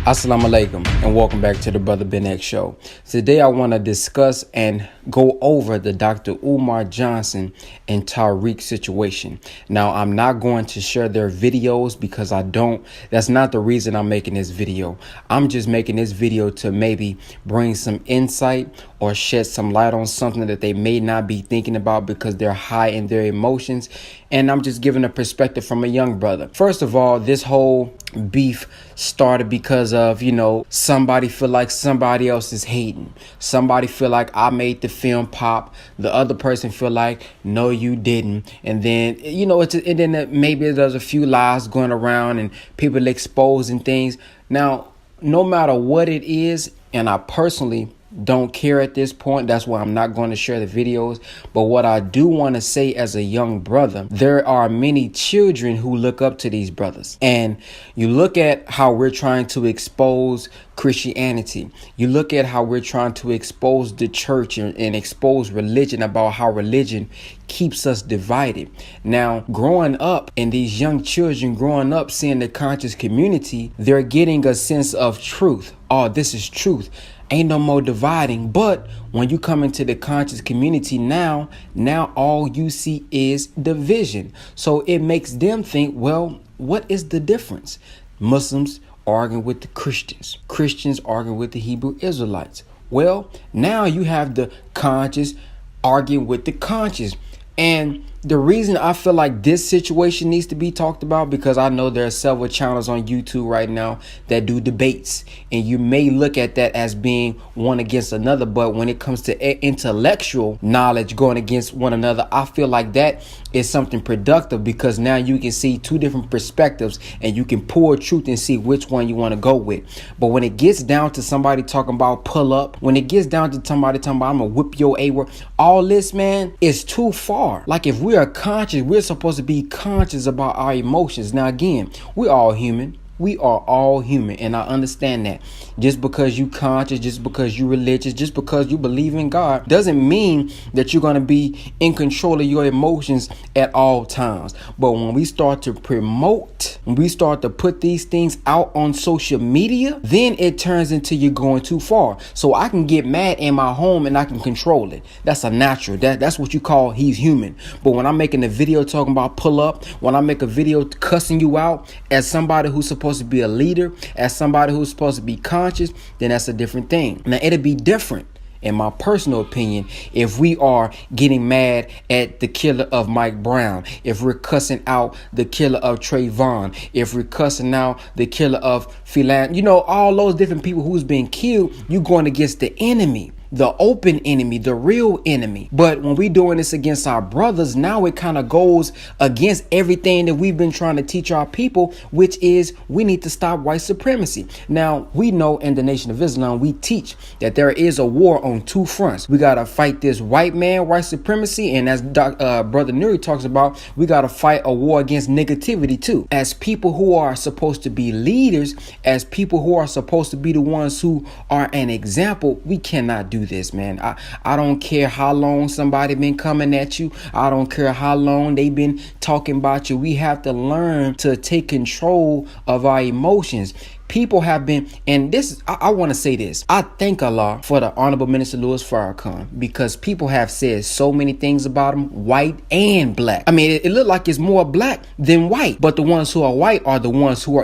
Assalamu alaikum and welcome back to the Brother Ben X Show. Today I want to discuss and go over the Dr. Umar Johnson and Tariq situation. Now I'm not going to share their videos because that's not the reason I'm making this video. I'm just making this video to maybe bring some insight or shed some light on something that they may not be thinking about because they're high in their emotions. And I'm just giving a perspective from a young brother. First of all, this whole beef started because of, somebody feel like somebody else is hating. Somebody feel like I made the film pop. The other person feel like, no, you didn't. And then, maybe there's a few lies going around and people exposing things. Now, no matter what it is, and I personally don't care at this point. That's why I'm not going to share the videos. But what I do want to say as a young brother, there are many children who look up to these brothers. And you look at how we're trying to expose Christianity. You look at how we're trying to expose the church and expose religion, about how religion keeps us divided. Now, growing up, and these young children growing up seeing the conscious community, they're getting a sense of truth. Oh, this is truth. Ain't no more dividing. But when you come into the conscious community now all you see is division. So it makes them think, well, what is the difference? Muslims arguing with the Christians. Christians arguing with the Hebrew Israelites. Well, now you have the conscious arguing with the conscious. And the reason I feel like this situation needs to be talked about, because I know there are several channels on YouTube right now that do debates, and you may look at that as being one against another. But when it comes to intellectual knowledge going against one another, I feel like that is something productive, because now you can see two different perspectives and you can pull truth and see which one you want to go with. But when it gets down to somebody talking about pull up, when it gets down to somebody talking about I'm gonna whip your A-word, all this, man, is too far. Like, if we are conscious, we're supposed to be conscious about our emotions. Now, again, we're all human. We are all human, and I understand that. Just because you conscious, just because you religious, just because you believe in God, doesn't mean that you're going to be in control of your emotions at all times. But when we start to promote, when we start to put these things out on social media, then it turns into you going too far. So I can get mad in my home and I can control it. That's a natural. That's what you call he's human. But when I'm making a video talking about pull up, when I make a video cussing you out as somebody who's supposed to be a leader, as somebody who's supposed to be conscious, then that's a different thing. Now, it'll be different, in my personal opinion, if we are getting mad at the killer of Mike Brown, if we're cussing out the killer of Trayvon, if we're cussing out the killer of Philan, all those different people who's been killed, you going against the enemy. The open enemy, the real enemy. But when we doing this against our brothers, now it kind of goes against everything that we've been trying to teach our people, which is we need to stop white supremacy. Now, we know in the Nation of Islam, we teach that there is a war on two fronts. We got to fight this white supremacy. And as Brother Nuri talks about, we got to fight a war against negativity too. As people who are supposed to be leaders, as people who are supposed to be the ones who are an example, we cannot do this, man. I don't care how long somebody been coming at you. I don't care how long they been talking about you. We have to learn to take control of our emotions. People have been, and this, I want to say this. I thank Allah for the Honorable Minister Louis Farrakhan, because people have said so many things about him, white and black. I mean, it looked like it's more black than white, but the ones who are white are the ones who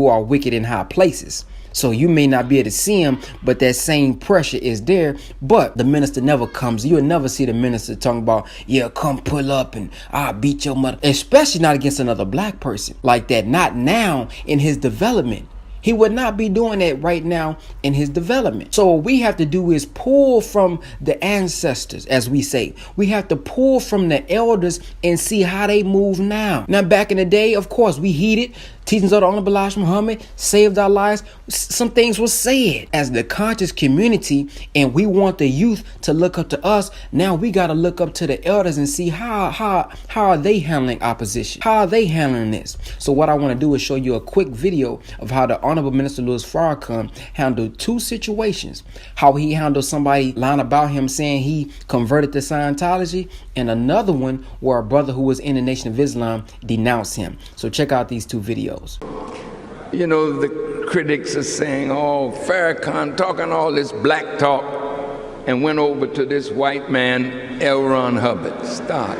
are wicked in high places. So you may not be able to see him, but that same pressure is there. But the minister never comes. You'll never see the minister talking about, yeah, come pull up and I'll beat your mother. Especially not against another black person like that. Not now in his development. He would not be doing that right now in his development. So what we have to do is pull from the ancestors, as we say. We have to pull from the elders and see how they move now. Now, back in the day, of course, we heeded teachings of the Honorable Elijah Muhammad, saved our lives. Some things were said as the conscious community, and we want the youth to look up to us. Now we got to look up to the elders and see how are they handling opposition? How are they handling this? So what I want to do is show you a quick video of how the Honorable Minister Louis Farrakhan handled two situations. How he handled somebody lying about him saying he converted to Scientology, and another one where a brother who was in the Nation of Islam denounced him. So check out these two videos. You know, the critics are saying, oh, Farrakhan talking all this black talk and went over to this white man, L. Ron Hubbard. Stop.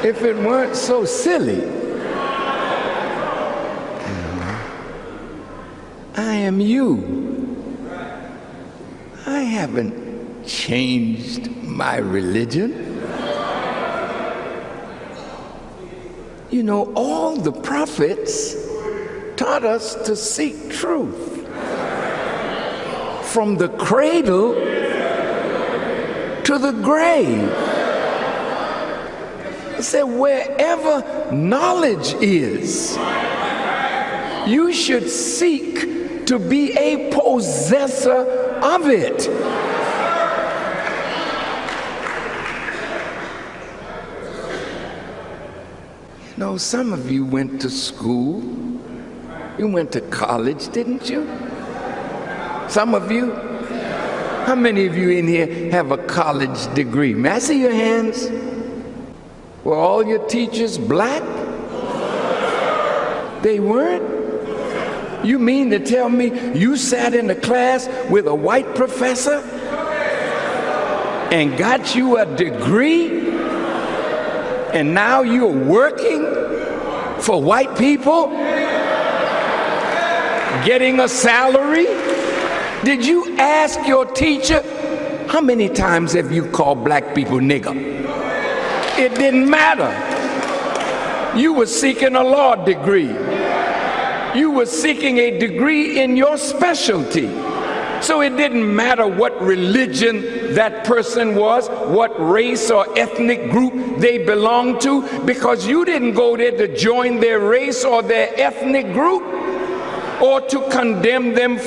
If it weren't so silly, I am you. I haven't changed my religion. You know, all the prophets taught us to seek truth. From the cradle to the grave. He said, wherever knowledge is, you should seek to be a possessor of it. You know, some of you went to school. You went to college, didn't you? Some of you. How many of you in here have a college degree? May I see your hands? Were all your teachers black? They weren't? You mean to tell me you sat in a class with a white professor and got you a degree and now you're working for white people, getting a salary? Did you ask your teacher, how many times have you called black people nigger? It didn't matter. You were seeking a law degree. You were seeking a degree in your specialty. So it didn't matter what religion that person was, what race or ethnic group they belonged to, because you didn't go there to join their race or their ethnic group or to condemn them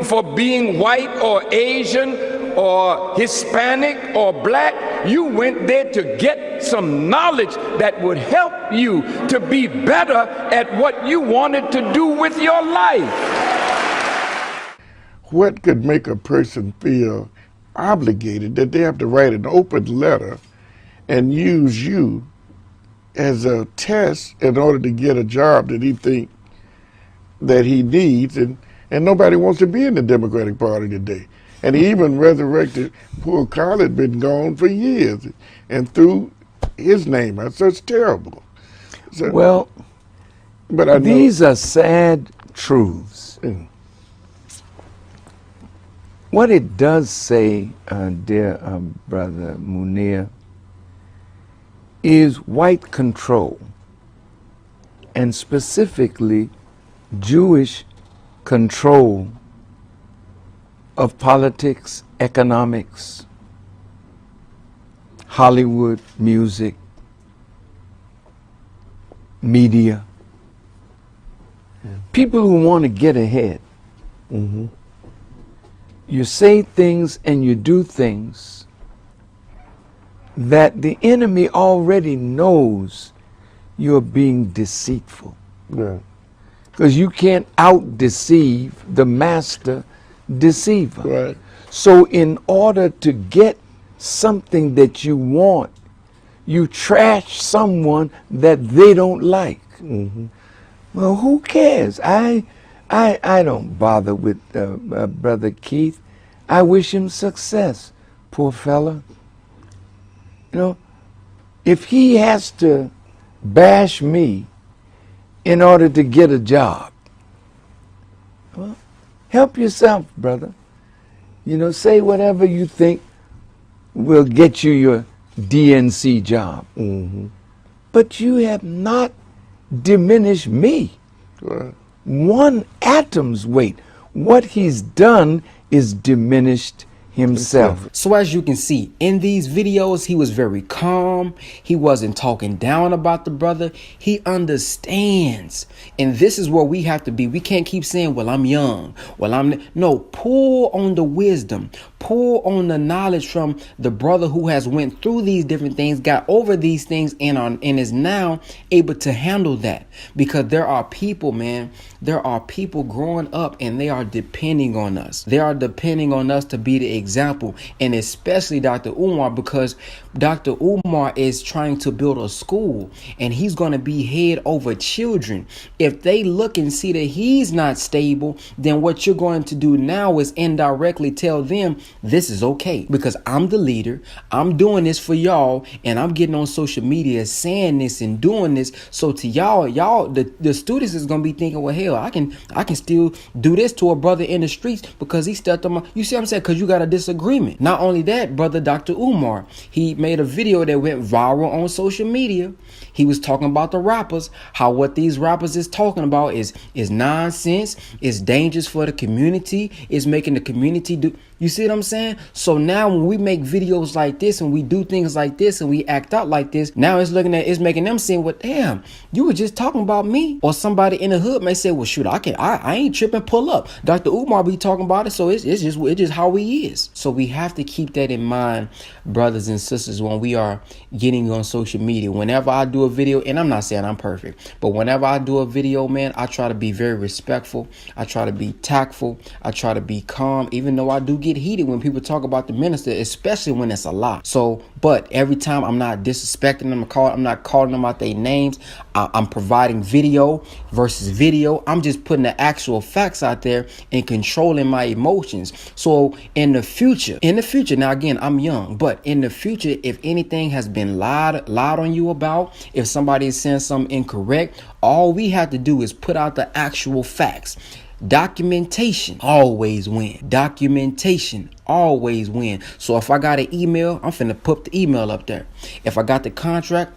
for being white or Asian or Hispanic or black. You went there to get some knowledge that would help you to be better at what you wanted to do with your life. What could make a person feel obligated that they have to write an open letter and use you as a test in order to get a job that he thinks that he needs, and nobody wants to be in the Democratic Party today. And he even resurrected poor Carl had been gone for years and threw his name out. So it's terrible. So, well, but I these are sad truths. What it does say, dear Brother Munir, is white control, and specifically Jewish control of politics, economics, Hollywood, music, media. People who want to get ahead. You say things and you do things that the enemy already knows you're being deceitful. Yeah. Because you can't out-deceive the master deceiver. Right. So in order to get something that you want, you trash someone that they don't like. Well, who cares? I don't bother with Brother Keith. I wish him success, poor fella. You know, if he has to bash me in order to get a job, well, help yourself, brother. You know, say whatever you think will get you your DNC job. But you have not diminished me. Right. One atom's weight. What he's done is diminished himself. So as you can see in these videos, he was very calm. He wasn't talking down about the brother. He understands. And this is where we have to be. We can't keep saying, well, I'm young. No, pull on the wisdom. Pull on the knowledge from the brother who has went through these different things, got over these things, and is now able to handle that. Because there are people, man, there are people growing up and they are depending on us. They are depending on us to be the example, and especially Dr. Umar, because Dr. Umar is trying to build a school and he's going to be head over children. If they look and see that he's not stable, then what you're going to do now is indirectly tell them this is okay because I'm the leader. I'm doing this for y'all, and I'm getting on social media saying this and doing this. So to y'all, the students is gonna be thinking, well, hell, I can still do this to a brother in the streets because he stepped on my. You see what I'm saying? Because you got a disagreement. Not only that, brother Dr. Umar, he made a video that went viral on social media. He was talking about the rappers, how what these rappers is talking about is nonsense, is dangerous for the community, is making the community do. You see what I'm saying? So now when we make videos like this and we do things like this and we act out like this, now it's making them saying, well, damn, you were just talking about me. Or somebody in the hood may say, well, shoot, I ain't tripping, pull up. Dr. Umar be talking about it, so it's just how he is. So we have to keep that in mind, brothers and sisters, when we are getting on social media. Whenever I do a video, and I'm not saying I'm perfect, but whenever I do a video, man, I try to be very respectful. I try to be tactful. I try to be calm, even though I do get heated when people talk about the minister, especially when it's a lie. So, but every time I'm not disrespecting them, I'm not calling them out their names. I'm providing video versus video. I'm just putting the actual facts out there and controlling my emotions. So in the future, now again, I'm young, but in the future, if anything has been lied on you about, if somebody is saying something incorrect, all we have to do is put out the actual facts. Documentation always win. Documentation always win. So if I got an email, I'm finna put the email up there. If I got the contract,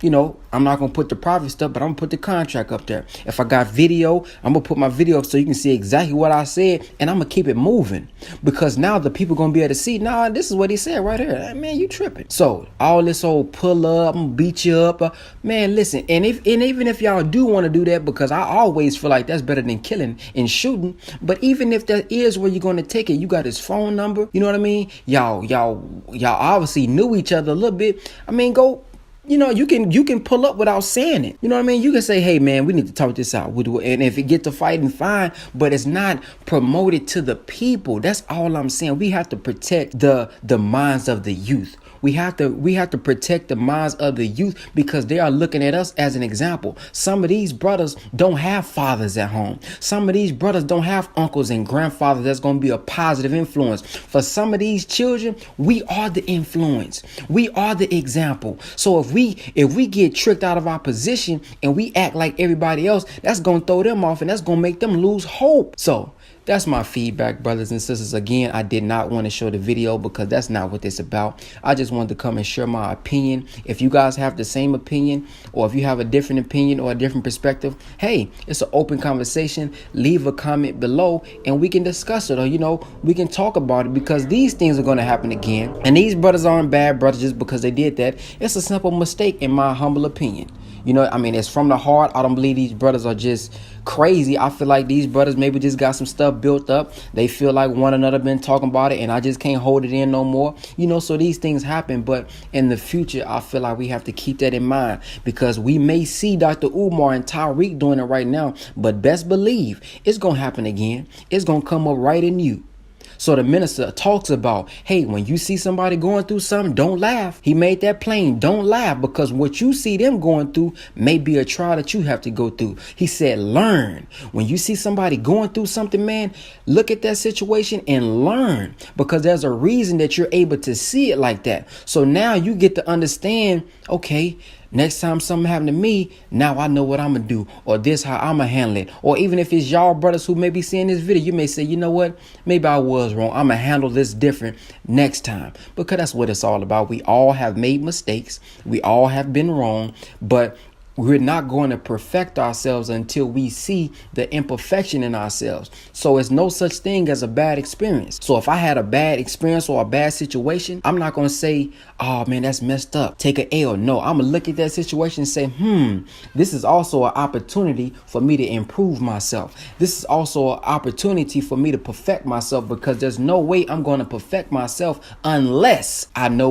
I'm not going to put the private stuff, but I'm going to put the contract up there. If I got video, I'm going to put my video up so you can see exactly what I said, and I'm going to keep it moving. Because now the people going to be able to see, this is what he said right here. Man, you tripping. So all this old pull up, I'm going to beat you up. Man, listen, and even if y'all do want to do that, because I always feel like that's better than killing and shooting. But even if that is where you're going to take it, you got his phone number. You know what I mean? Y'all obviously knew each other a little bit. I mean, go. You can pull up without saying it. You know what I mean? You can say, hey, man, we need to talk this out. And if it get to fighting, fine. But it's not promoted to the people. That's all I'm saying. We have to protect the minds of the youth. We have to protect the minds of the youth because they are looking at us as an example. Some of these brothers don't have fathers at home. Some of these brothers don't have uncles and grandfathers that's going to be a positive influence. For some of these children, we are the influence. We are the example. So if we get tricked out of our position and we act like everybody else, that's going to throw them off and that's going to make them lose hope. So that's my feedback, brothers and sisters. Again, I did not want to show the video because that's not what it's about. I just wanted to come and share my opinion. If you guys have the same opinion, or if you have a different opinion or a different perspective, hey, it's an open conversation. Leave a comment below and we can discuss it, or we can talk about it, because these things are going to happen again. And these brothers aren't bad brothers just because they did that. It's a simple mistake in my humble opinion. It's from the heart. I don't believe these brothers are just crazy. I feel like these brothers maybe just got some stuff built up. They feel like one another been talking about it and I just can't hold it in no more. So these things happen. But in the future, I feel like we have to keep that in mind, because we may see Dr. Umar and Tariq doing it right now, but best believe it's going to happen again. It's going to come up right in you. So the minister talks about, hey, when you see somebody going through something, don't laugh. He made that plain. Don't laugh, because what you see them going through may be a trial that you have to go through. He said, learn. When you see somebody going through something, man, look at that situation and learn, because there's a reason that you're able to see it like that. So now you get to understand, okay, next time something happened to me, now I know what I'm going to do, or this how I'm going to handle it. Or even if it's y'all brothers who may be seeing this video, you may say, you know what, maybe I was wrong. I'm going to handle this different next time, because that's what it's all about. We all have made mistakes. We all have been wrong, but we're not going to perfect ourselves until we see the imperfection in ourselves. So it's no such thing as a bad experience. So if I had a bad experience or a bad situation, I'm not going to say, oh man, that's messed up, take an L. No, I'm going to look at that situation and say, this is also an opportunity for me to improve myself. This is also an opportunity for me to perfect myself, because there's no way I'm going to perfect myself unless I know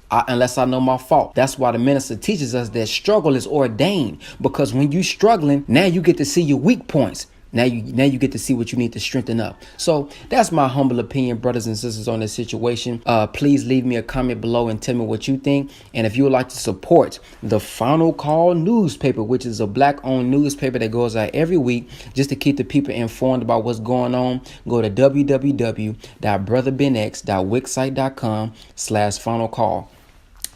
unless I know my fault. That's why the minister teaches us that struggle is ordained, because when you struggling, now you get to see your weak points. Now you get to see what you need to strengthen up. So that's my humble opinion, brothers and sisters, on this situation. Please leave me a comment below and tell me what you think. And if you would like to support the Final Call newspaper, which is a black-owned newspaper that goes out every week just to keep the people informed about what's going on, go to www.brotherbenx.wixsite.com/Final Call.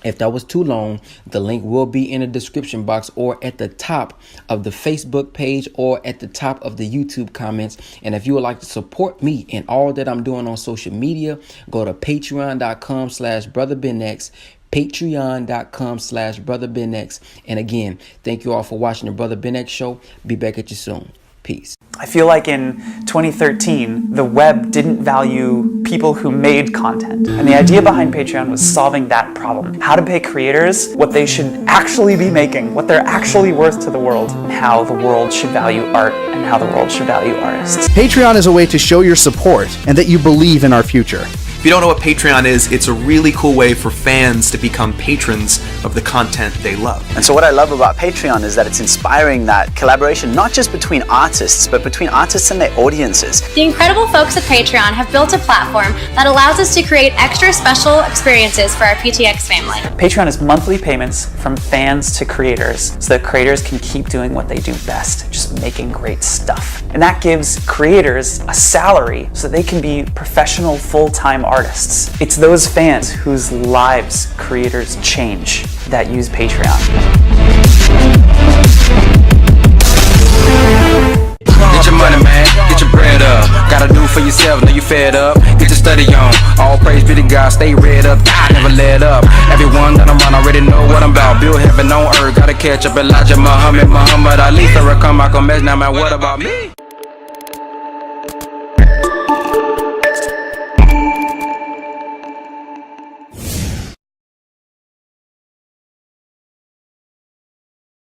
If that was too long, the link will be in the description box or at the top of the Facebook page or at the top of the YouTube comments. And if you would like to support me in all that I'm doing on social media, go to patreon.com/brotherbenx, patreon.com/brotherbenx. And again, thank you all for watching the Brother Ben X Show. Be back at you soon. Peace. I feel like in 2013, the web didn't value people who made content. And the idea behind Patreon was solving that problem. How to pay creators what they should actually be making, what they're actually worth to the world, and how the world should value art and how the world should value artists. Patreon is a way to show your support and that you believe in our future. If you don't know what Patreon is, it's a really cool way for fans to become patrons of the content they love. And so what I love about Patreon is that it's inspiring that collaboration, not just between artists, but between artists and their audiences. The incredible folks at Patreon have built a platform that allows us to create extra special experiences for our PTX family. Patreon is monthly payments from fans to creators so that creators can keep doing what they do best, just making great stuff. And that gives creators a salary so that they can be professional full-time artists. It's those fans whose lives creators change that use Patreon. Get your money, man. Get your bread up. Gotta do for yourself. Know you fed up. Get your study on. All praise be to God. Stay read up. God never let up. Everyone that I'm around already know what I'm about. Build heaven on earth. Gotta catch up Elijah, Muhammad Ali. Farrakhan, Malcolm X. Now, man, what about me?